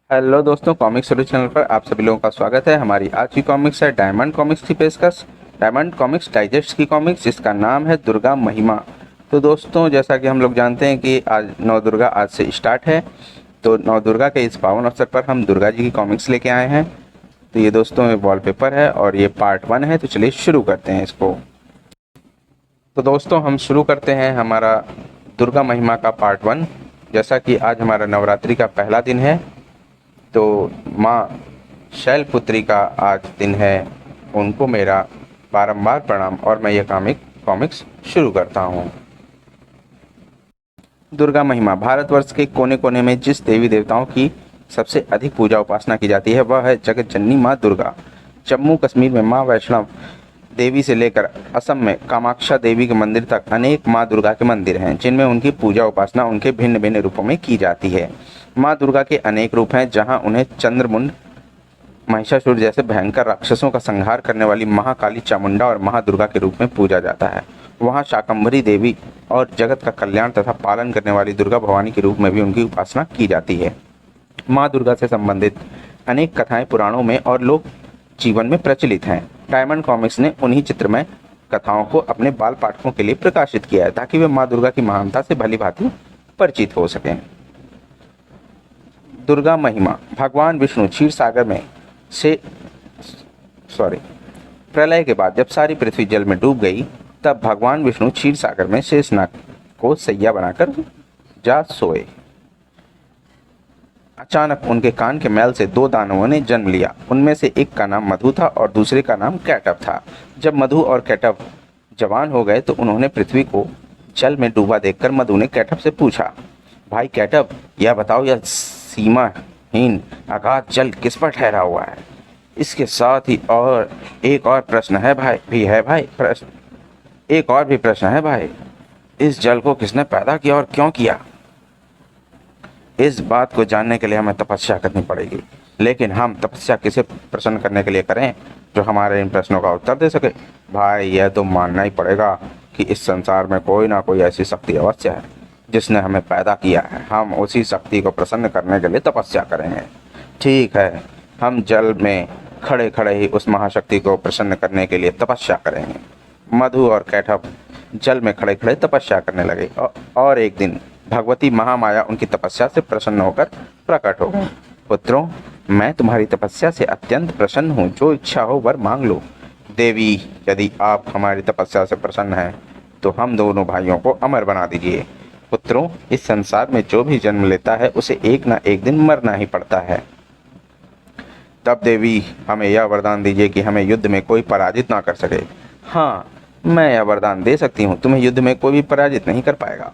Hello दोस्तों, comic story channel पर आप सभी लोगों का स्वागत है। हमारी आज की कॉमिक्स है डायमंड कॉमिक्स की पेशकश। डायमंड कॉमिक्स डाइजेस्ट की कॉमिक्स जिसका नाम है दुर्गा महिमा। तो दोस्तों, जैसा कि हम लोग जानते हैं कि आज नौ दुर्गा आज से स्टार्ट है। तो नौ दुर्गा के इस पावन अवसर पर हम दुर्गा जी की कॉमिक्स लेके आए हैं। तो ये दोस्तों वॉलपेपर है और ये पार्ट 1 है। तो चलिए शुरू करते हैं इसको। तो दोस्तों हम शुरू करते हैं हमारा दुर्गा महिमा का पार्ट 1। जैसा कि आज हमारा नवरात्रि का पहला दिन है, तो माँ शैलपुत्री का आज दिन है। उनको मेरा बारंबार प्रणाम और मैं यह कॉमिक्स शुरू करता हूँ। दुर्गा महिमा भारतवर्ष के कोने कोने में जिस देवी देवताओं की सबसे अधिक पूजा उपासना की जाती है वह है जगत जननी माँ दुर्गा। जम्मू कश्मीर में माँ वैष्णव देवी से लेकर असम में कामाक्षा देवी के मंदिर तक अनेक माँ दुर्गा के मंदिर हैं, जिनमें उनकी पूजा उपासना उनके भिन्न भिन्न रूपों में की जाती है। माँ दुर्गा के अनेक रूप हैं, जहाँ उन्हें चंद्रमुंड, महिषासुर जैसे भयंकर राक्षसों का संहार करने वाली महाकाली चामुंडा और महादुर्गा के रूप में पूजा जाता है। वहाँ शाकंभरी देवी और जगत का कल्याण तथा पालन करने वाली दुर्गा भवानी के रूप में भी उनकी उपासना की जाती है। माँ दुर्गा से संबंधित अनेक कथाएं पुराणों में और लोक जीवन में प्रचलित हैं। डायमंड कॉमिक्स ने उन्हीं चित्रमय कथाओं को अपने बाल पाठकों के लिए प्रकाशित किया है, ताकि वे माँ दुर्गा की महानता से भली भांति परिचित हो सकें। दुर्गा महिमा भगवान विष्णु क्षीर सागर में से प्रलय के बाद जब सारी पृथ्वी जल में डूब गई, तब भगवान विष्णु क्षीर सागर में शेषनाग को सैया बनाकर जा सोए। अचानक उनके कान के मैल से दो दानवों ने जन्म लिया। उनमें से एक का नाम मधु था और दूसरे का नाम कैटव था। जब मधु और कैटव जवान हो गए तो उन्होंने पृथ्वी को जल में डूबा देखकर मधु ने कैटव से पूछा, भाई कैटव, यह बताओ, यह सीमाहीन अगाध जल किस पर ठहरा हुआ है? इसके साथ ही और एक और प्रश्न है भाई, एक और भी प्रश्न है भाई, इस जल को किसने पैदा किया और क्यों किया? इस बात को जानने के लिए हमें तपस्या करनी पड़ेगी, लेकिन हम तपस्या किसे प्रसन्न करने के लिए करें जो हमारे इन प्रश्नों का उत्तर दे सके? भाई, यह तो मानना ही पड़ेगा कि इस संसार में कोई ना कोई ऐसी शक्ति अवश्य है जिसने हमें पैदा किया है। हम उसी शक्ति को प्रसन्न करने के लिए तपस्या करेंगे। ठीक है, हम जल में खड़े खड़े ही उस महाशक्ति को प्रसन्न करने के लिए तपस्या करेंगे। मधु और कैटव जल में खड़े खड़े तपस्या करने लगे और एक दिन भगवती महामाया उनकी तपस्या से प्रसन्न होकर प्रकट हो गई। पुत्रों, मैं तुम्हारी तपस्या से अत्यंत प्रसन्न हूँ, जो इच्छा हो वर मांग लो। देवी, यदि आप हमारी तपस्या से प्रसन्न हैं तो हम दोनों भाइयों को अमर बना दीजिए। पुत्रों, इस संसार में जो भी जन्म लेता है उसे एक ना एक दिन मरना ही पड़ता है। तब देवी हमें यह वरदान दीजिए कि हमें युद्ध में कोई पराजित ना कर सके। हाँ, मैं यह वरदान दे सकती हूँ, तुम्हें युद्ध में कोई भी पराजित नहीं कर पाएगा।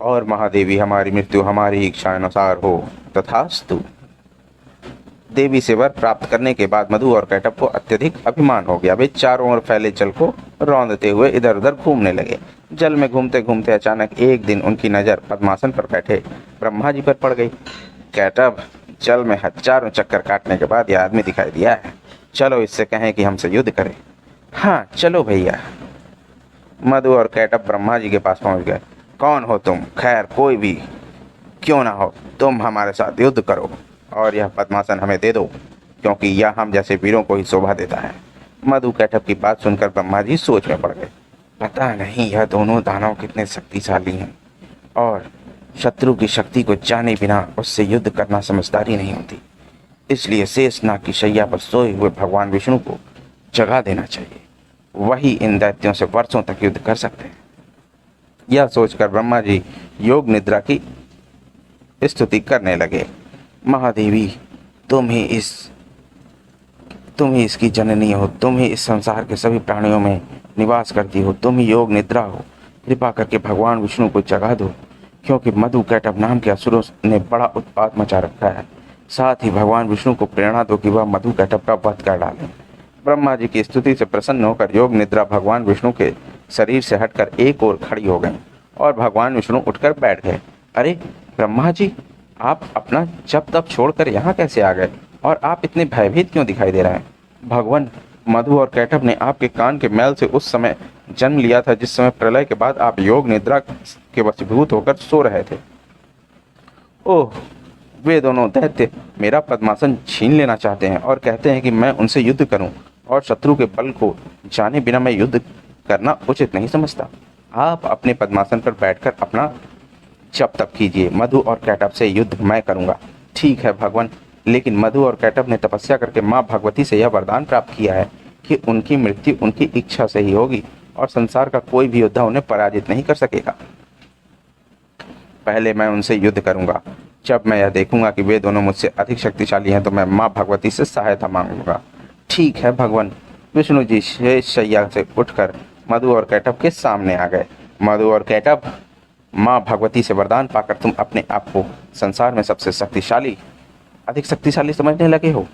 और महादेवी, हमारी मृत्यु हमारी इच्छा अनुसार हो, तथास्तु। देवी से वर प्राप्त करने के बाद मधु और कैटव को अत्यधिक अभिमान हो गया। वे चारों ओर फैले जल को रौंदते हुए इधर उधर घूमने लगे। जल में घूमते घूमते अचानक एक दिन उनकी नज़र पद्मासन पर बैठे ब्रह्मा जी पर पड़ गई। कैटव, जल में हजारों चक्कर काटने के बाद यह आदमी दिखाई दिया है, चलो इससे कहें कि हमसे युद्ध करे। हाँ चलो भैया। मधु और कैटव ब्रह्मा जी के पास पहुंच गए। कौन हो तुम? खैर, कोई भी क्यों ना हो, तुम हमारे साथ युद्ध करो और यह पद्मासन हमें दे दो, क्योंकि यह हम जैसे वीरों को ही शोभा देता है। मधु कैटव की बात सुनकर ब्रह्मा जी सोच में पड़ गए। पता नहीं यह दोनों दानव कितने शक्तिशाली हैं, और शत्रु की शक्ति को जाने बिना उससे युद्ध करना समझदारी नहीं होती। इसलिए शेषनाग की शैया पर सोए हुए भगवान विष्णु को जगा देना चाहिए, वही इन दैत्यों से वर्षों तक युद्ध कर सकते हैं। यह सोचकर ब्रह्मा जी योग निद्रा की स्तुति करने लगे। महादेवी, तुम ही इसकी जननी हो, तुम ही इस संसार के सभी प्राणियों में निवास करती हो, तुम ही योग निद्रा हो। कृपा करके भगवान विष्णु को जगा दो, क्योंकि मधु कैटव नाम के असुरों ने बड़ा उत्पात मचा रखा है। साथ ही भगवान विष्णु को प्रेरणा दो कि वह मधु कैटव का वध कर डालें। ब्रह्मा जी की स्तुति से प्रसन्न होकर योग निद्रा भगवान विष्णु के शरीर से हटकर एक ओर खड़ी हो गई और भगवान विष्णु उठकर बैठ गए। अरे ब्रह्मा जी, आप अपना जप तप छोड़कर यहाँ कैसे आ गए, और आप इतने भयभीत क्यों दिखाई दे रहे हैं? भगवान, मधु और कैटव ने आपके कान के मैल से उस समय जन्म लिया था जिस समय प्रलय के बाद आप योग निद्रा के वशीभूत होकर सो रहे थे। ओह, वे दोनों दैत्य मेरा पद्मासन छीन लेना चाहते हैं और कहते हैं कि मैं उनसे युद्ध करूं, और शत्रु के बल को जाने बिना मैं युद्ध करना उचित नहीं समझता। आप अपने पद्मासन पर बैठकर अपना जप तप कीजिए, मधु और कैटभ से युद्ध मैं करूंगा। ठीक है भगवान, लेकिन मधु और कैटभ ने तपस्या करके माँ भगवती से यह वरदान प्राप्त किया है कि उनकी मृत्यु उनकी इच्छा से ही होगी और संसार का कोई भी योद्धा उन्हें पराजित नहीं कर सकेगा। पहले मैं उनसे युद्ध करूंगा। जब मैं यह देखूंगा कि वे दोनों मुझसे अधिक शक्तिशाली हैं तो मैं माँ भगवती से सहायता मांगूंगा। ठीक है भगवान। विष्णु जी शेष शैया से उठकर मधु और कैटभ के सामने आ गए। मधु और कैटभ, माँ भगवती से वरदान पाकर तुम अपने आप को संसार में सबसे शक्तिशाली, अधिक शक्तिशाली समझने लगे हो।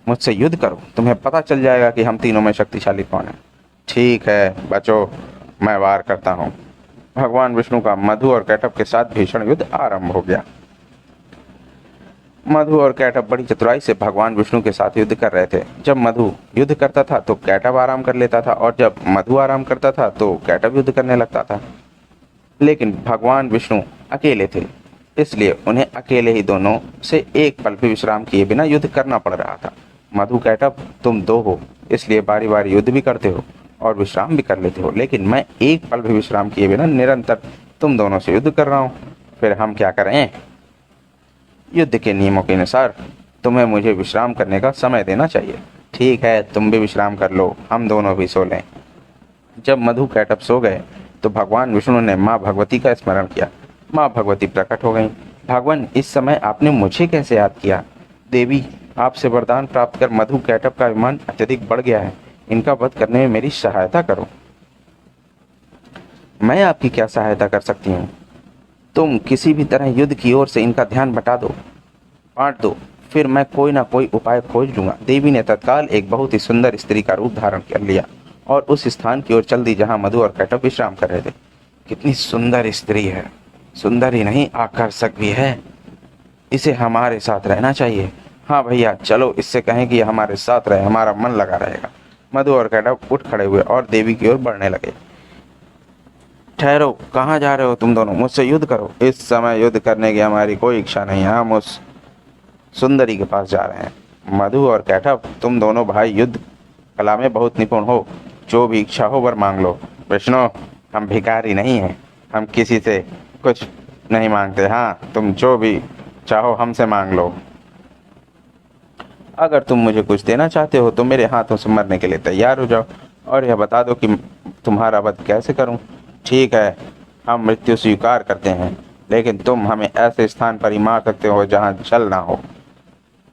मुझसे युद्ध करो, तुम्हें पता चल जाएगा कि हम तीनों में शक्तिशाली कौन है। ठीक है बच्चों, मैं वार करता हूँ। भगवान विष्णु का मधु और कैटभ के साथ भीषण युद्ध आरंभ हो गया। मधु और कैटभ बड़ी चतुराई से भगवान विष्णु के साथ युद्ध कर रहे थे। जब मधु युद्ध करता था तो कैटभ आराम कर लेता था, और जब मधु आराम करता था तो कैटभ युद्ध करने लगता था। लेकिन भगवान विष्णु अकेले थे, इसलिए उन्हें अकेले ही दोनों से एक पल भी विश्राम किए बिना युद्ध करना पड़ रहा था। मधु कैटभ, तुम दो हो, इसलिए बारी बारी युद्ध भी करते हो और विश्राम भी कर लेते हो, लेकिन मैं एक पल भी विश्राम किए बिना निरंतर तुम दोनों से युद्ध कर रहा हूँ। फिर हम क्या करें? युद्ध के नियमों के अनुसार तुम्हें मुझे विश्राम करने का समय देना चाहिए। ठीक है, तुम भी विश्राम कर लो, हम दोनों भी सो लें। जब मधु कैटभ सो गए तो भगवान विष्णु ने माँ भगवती का स्मरण किया। माँ भगवती प्रकट हो गईं। भगवान, इस समय आपने मुझे कैसे याद किया? देवी, आपसे वरदान प्राप्त कर मधु कैटभ का अभिमान अत्यधिक बढ़ गया है, इनका वध करने में मेरी सहायता करो। मैं आपकी क्या सहायता कर सकती हूँ? तुम किसी भी तरह युद्ध की ओर से इनका ध्यान बांट दो, फिर मैं कोई ना कोई उपाय खोज लूंगा। देवी ने तत्काल एक बहुत ही सुंदर स्त्री का रूप धारण कर लिया और उस स्थान की ओर चल दी जहां मधु और कैटभ विश्राम कर रहे थे। कितनी सुंदर स्त्री है, सुंदर ही नहीं आकर्षक भी है, इसे हमारे साथ रहना चाहिए। हाँ भैया, चलो इससे कहें कि हमारे साथ रहे, हमारा मन लगा रहेगा। मधु और कैटभ उठ खड़े हुए और देवी की ओर बढ़ने लगे। ठहरो, कहाँ जा रहे हो तुम दोनों? मुझसे युद्ध करो। इस समय युद्ध करने की हमारी कोई इच्छा नहीं है, हम उस सुंदरी के पास जा रहे हैं। मधु और कैटभ, तुम दोनों भाई युद्ध कला में बहुत निपुण हो, जो भी इच्छा हो वर मांग लो। विष्णु, हम भिखारी नहीं हैं, हम किसी से कुछ नहीं मांगते। हाँ, तुम जो भी चाहो हमसे मांग लो। अगर तुम मुझे कुछ देना चाहते हो तो मेरे हाथों से मरने के लिए तैयार हो जाओ और यह बता दो कि तुम्हारा वध कैसे करूं। ठीक है, हम मृत्यु स्वीकार करते हैं, लेकिन तुम हमें ऐसे स्थान पर ही मार सकते हो जहां जल ना हो।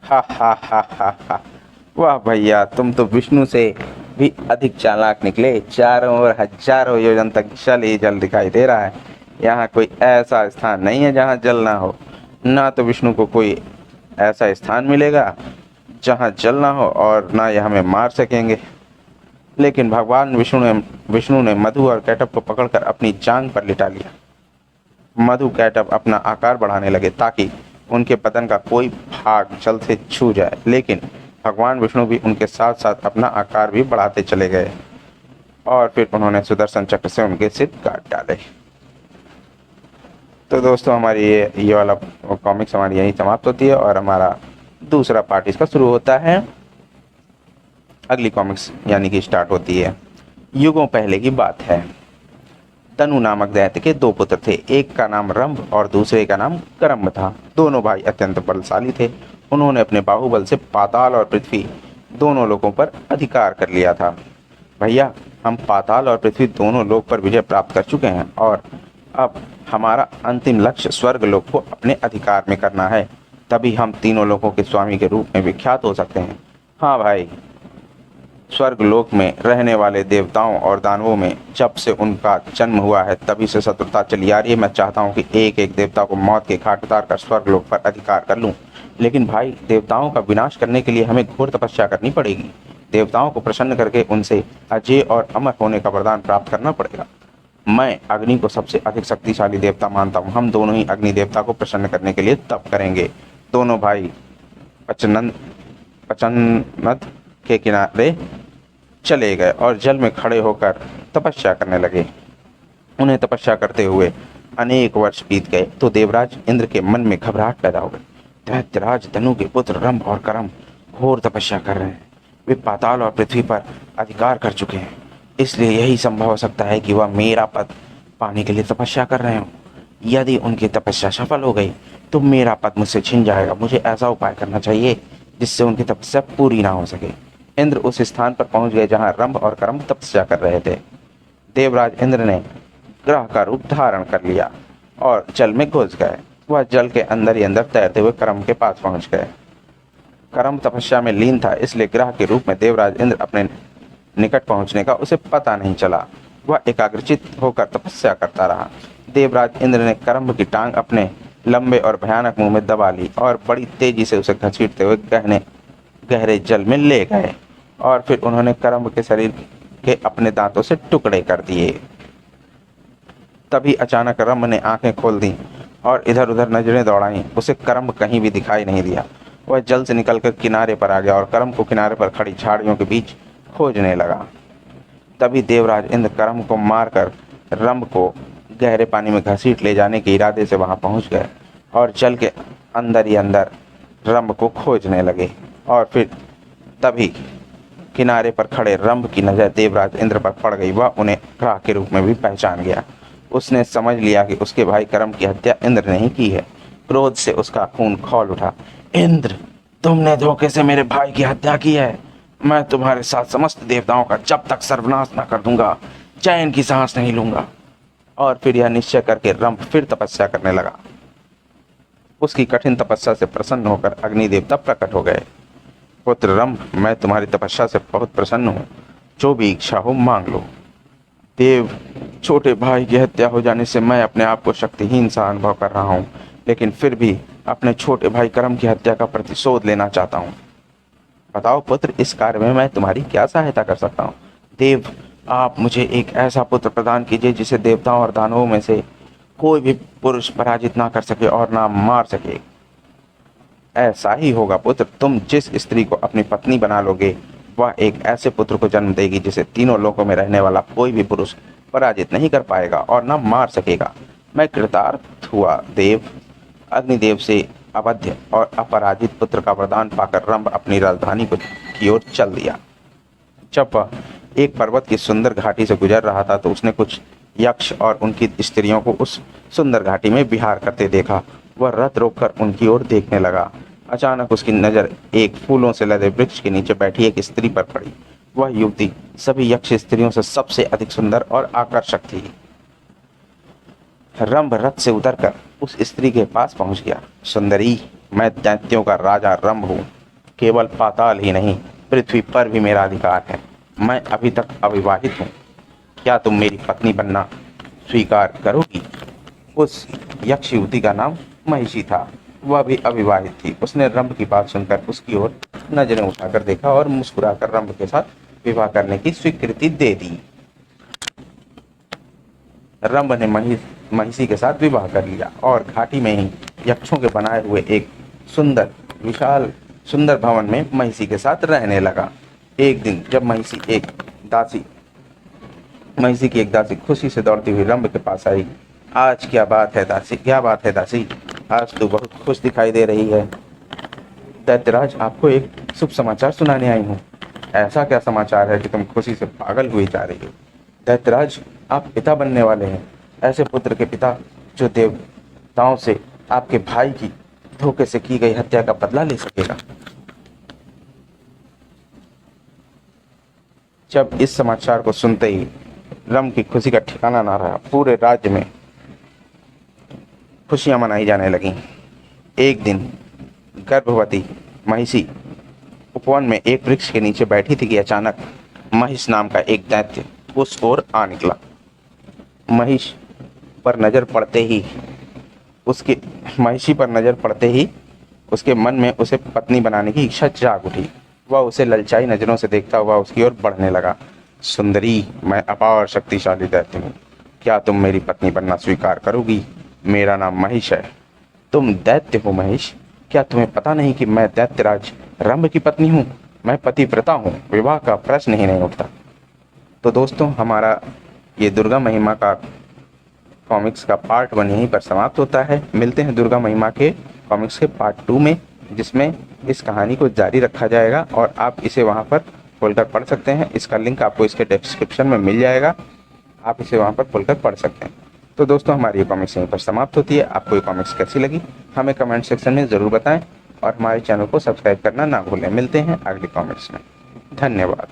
हा हा हा हा हा। वाह भैया, तुम तो विष्णु से भी अधिक चालाक निकले। चारों ओर हजारों योजन तक जल ही जल दिखाई दे रहा है। यहाँ कोई ऐसा स्थान नहीं है जहाँ जल ना हो। ना तो विष्णु को कोई ऐसा स्थान मिलेगा जहाँ जल ना हो, और ना यह हमें मार सकेंगे। लेकिन भगवान विष्णु ने मधु और कैटभ को पकड़कर अपनी जांघ पर लिटा लिया। मधु कैटभ अपना आकार बढ़ाने लगे ताकि उनके बदन का कोई भाग जल से छू जाए, लेकिन भगवान विष्णु भी उनके साथ साथ अपना आकार भी बढ़ाते चले गए और फिर उन्होंने सुदर्शन चक्र से उनके सिर काट डाले। तो दोस्तों, हमारी ये वाला कॉमिक्स हमारी यहीं समाप्त होती है और हमारा दूसरा पार्ट इसका शुरू होता है। अगली कॉमिक्स यानी कि स्टार्ट होती है। युगों पहले की बात है। तनु नामक दैत्य के दो पुत्र थे। एक का नाम रंभ और दूसरे का नाम करम्ब था। दोनों भाई अत्यंत बलशाली थे। उन्होंने अपने बाहुबल से पाताल और पृथ्वी दोनों लोकों पर अधिकार कर लिया था। भैया, हम पाताल और पृथ्वी दोनों लोक पर विजय प्राप्त कर चुके हैं और अब हमारा अंतिम लक्ष्य स्वर्ग लोक को अपने अधिकार में करना है, तभी हम तीनों लोकों के स्वामी के रूप में विख्यात हो सकते हैं। हाँ भाई, स्वर्ग लोक में रहने वाले देवताओं और दानवों में जब से उनका जन्म हुआ है तभी से शत्रुता चली आ रही है। मैं चाहता हूँ कि एक एक देवता को मौत के घाट उतार कर स्वर्ग लोक पर अधिकार कर लूँ। लेकिन भाई, देवताओं का विनाश करने के लिए हमें घोर तपस्या करनी पड़ेगी। देवताओं को प्रसन्न करके उनसे अजय और अमर होने का वरदान प्राप्त करना पड़ेगा। मैं अग्नि को सबसे अधिक शक्तिशाली देवता मानता हूँ। हम दोनों ही अग्नि देवता को प्रसन्न करने के लिए तप करेंगे। दोनों भाई पचनद के किनारे चले गए और जल में खड़े होकर तपस्या करने लगे। उन्हें तपस्या करते हुए अनेक वर्ष बीत गए तो देवराज इंद्र के मन में घबराहट पैदा हो गई। दैत्यराज धनु के पुत्र रंभ और करम घोर तपस्या कर रहे हैं। वे पाताल और पृथ्वी पर अधिकार कर चुके हैं, इसलिए यही संभव हो सकता है कि वह मेरा पद पाने के लिए तपस्या कर रहे हों। यदि उनकी तपस्या सफल हो गई तो मेरा पद मुझसे छिन जाएगा। मुझे ऐसा उपाय करना चाहिए जिससे उनकी तपस्या पूरी ना हो सके। इंद्र उस स्थान पर पहुंच गए जहां रंभ और करम तपस्या कर रहे थे। देवराज इंद्र ने ग्रह का रूप धारण कर लिया और जल में घुस गए। वह जल के अंदर ही अंदर तैरते हुए करम के पास पहुंच गए। करम तपस्या में लीन था, इसलिए ग्रह के रूप में देवराज इंद्र अपने निकट पहुंचने का उसे पता नहीं चला। वह एकाग्रचित होकर तपस्या करता रहा। देवराज इंद्र ने करम की टांग अपने लंबे और भयानक मुंह में दबा ली और बड़ी तेजी से उसे घसीटते हुए गहरे जल में ले गए और फिर उन्होंने करम के शरीर के अपने दांतों से टुकड़े कर दिए। तभी अचानक रंभ ने आंखें खोल दी और इधर उधर नजरें दौड़ाईं। उसे करम कहीं भी दिखाई नहीं दिया। वह जल से निकलकर किनारे पर आ गया और करम को किनारे पर खड़ी झाड़ियों के बीच खोजने लगा। तभी देवराज इंद्र करम को मारकर रंभ को गहरे पानी में घसीट ले जाने के इरादे से वहां पहुंच गए और जल के अंदर ही अंदर रंभ को खोजने लगे। और फिर तभी किनारे पर खड़े रंभ की नजर देवराज इंद्र पर पड़ गई। वह उन्हें ग्रह के रूप में भी पहचान गया। उसने समझ लिया कि उसके भाई करम की हत्या इंद्र ने ही की है। क्रोध से उसका खून खौल उठा। इंद्र, तुमने धोखे से मेरे भाई की हत्या की है। मैं तुम्हारे साथ समस्त देवताओं का जब तक सर्वनाश न कर दूंगा चैन की सांस नहीं लूंगा। और फिर यह निश्चय करके रंभ फिर तपस्या करने लगा। उसकी कठिन तपस्या से प्रसन्न होकर अग्नि देवता प्रकट हो गए। पुत्र रंभ, मैं तुम्हारी तपस्या से बहुत प्रसन्न हूँ। जो भी इच्छा हो मांग लो। देव, छोटे भाई की हत्या हो जाने से मैं अपने आप को शक्तिहीन सा अनुभव कर रहा हूँ, लेकिन फिर भी अपने छोटे भाई करम की हत्या का प्रतिशोध लेना चाहता हूँ। बताओ पुत्र, इस कार्य में मैं तुम्हारी क्या सहायता कर सकता हूँ? देव, आप मुझे एक ऐसा पुत्र प्रदान कीजिए जिसे देवताओं और दानवों में से कोई भी पुरुष पराजित ना कर सके और ना मार सके। ऐसा ही होगा पुत्र। तुम जिस स्त्री को अपनी पत्नी बना लोगे वह एक ऐसे पुत्र को जन्म देगी जिसे तीनों लोकों में रहने वाला कोई भी पुरुष पराजित नहीं कर पाएगा और न मार सकेगा। मैं कृतार्थ हुआ देव। अग्निदेव से अवध्य और अपराजित पुत्र का वरदान पाकर रंभ अपनी राजधानी की ओर चल दिया। जब वह एक पर्वत की सुंदर घाटी से गुजर रहा था तो उसने कुछ यक्ष और उनकी स्त्रियों को उस सुंदर घाटी में विहार करते देखा। वह रथ रोककर उनकी ओर देखने लगा। अचानक उसकी नजर एक फूलों से लदे वृक्ष के नीचे बैठी एक स्त्री पर पड़ी। वह युवती सभी यक्ष स्त्रियों से सबसे अधिक सुंदर और आकर्षक थी। रंभ रथ से उतरकर उस स्त्री के पास पहुंच गया। सुंदरी, मैं दैत्यों का राजा रंभ हूँ। केवल पाताल ही नहीं, पृथ्वी पर भी मेरा अधिकार है। मैं अभी तक अविवाहित हूँ। क्या तुम मेरी पत्नी बनना स्वीकार करोगी? उस यक्ष युवती का नाम महिषी था। वह भी अविवाहित थी। उसने रंभ की बात सुनकर उसकी ओर नजरें उठाकर देखा और मुस्कुराकर रंभ के साथ विवाह करने की स्वीकृति दे दी। रंभ ने महिषी के साथ विवाह कर लिया और घाटी में ही यक्षों के बनाए हुए एक विशाल सुंदर भवन में महिषी के साथ रहने लगा। एक दिन जब महिषी की एक दासी खुशी से दौड़ती हुई रंभ के पास आई। आज क्या बात है दासी, क्या बात है दासी? आज तू बहुत खुश दिखाई दे रही है। दैत्यराज, आपको एक शुभ समाचार सुनाने आई हूँ। ऐसा क्या समाचार है कि तुम खुशी से पागल हुई जा रही हो? दैत्यराज, आप पिता बनने वाले हैं। ऐसे पुत्र के पिता जो देवताओं से आपके भाई की धोखे से की गई हत्या का बदला ले सकेगा। जब इस समाचार को सुनते ही रंभ की खुशी का ठिकाना ना रहा। पूरे राज्य में खुशियां मनाई जाने लगीं। एक दिन गर्भवती महिषी उपवन में एक वृक्ष के नीचे बैठी थी कि अचानक महिष नाम का एक दैत्य उस ओर आ निकला। महिषी पर नजर पड़ते ही उसके मन में उसे पत्नी बनाने की इच्छा जाग उठी। वह उसे ललचाई नजरों से देखता हुआ उसकी ओर बढ़ने लगा। सुंदरी, मैं अपार शक्तिशाली दैत्य हूँ। क्या तुम मेरी पत्नी बनना स्वीकार करोगी? मेरा नाम महिष है। तुम दैत्य हो महिष? क्या तुम्हें पता नहीं कि मैं दैत्यराज रंभ की पत्नी हूँ? मैं पतिव्रता हूँ। विवाह का प्रश्न ही नहीं उठता। तो दोस्तों, हमारा ये दुर्गा महिमा का कॉमिक्स का पार्ट 1 यहीं पर समाप्त होता है। मिलते हैं दुर्गा महिमा के कॉमिक्स के पार्ट 2 में, जिसमें इस कहानी को जारी रखा जाएगा और आप इसे वहाँ पर खोलकर पढ़ सकते हैं। इसका लिंक आपको इसके डिस्क्रिप्शन में मिल जाएगा, आप इसे वहाँ पर खोलकर पढ़ सकते हैं। तो दोस्तों, हमारी ये कॉमिक्स यहीं पर समाप्त होती है। आपको ये कॉमिक्स कैसी लगी हमें कमेंट सेक्शन में ज़रूर बताएं और हमारे चैनल को सब्सक्राइब करना ना भूलें। मिलते हैं अगली कॉमिक्स में। धन्यवाद।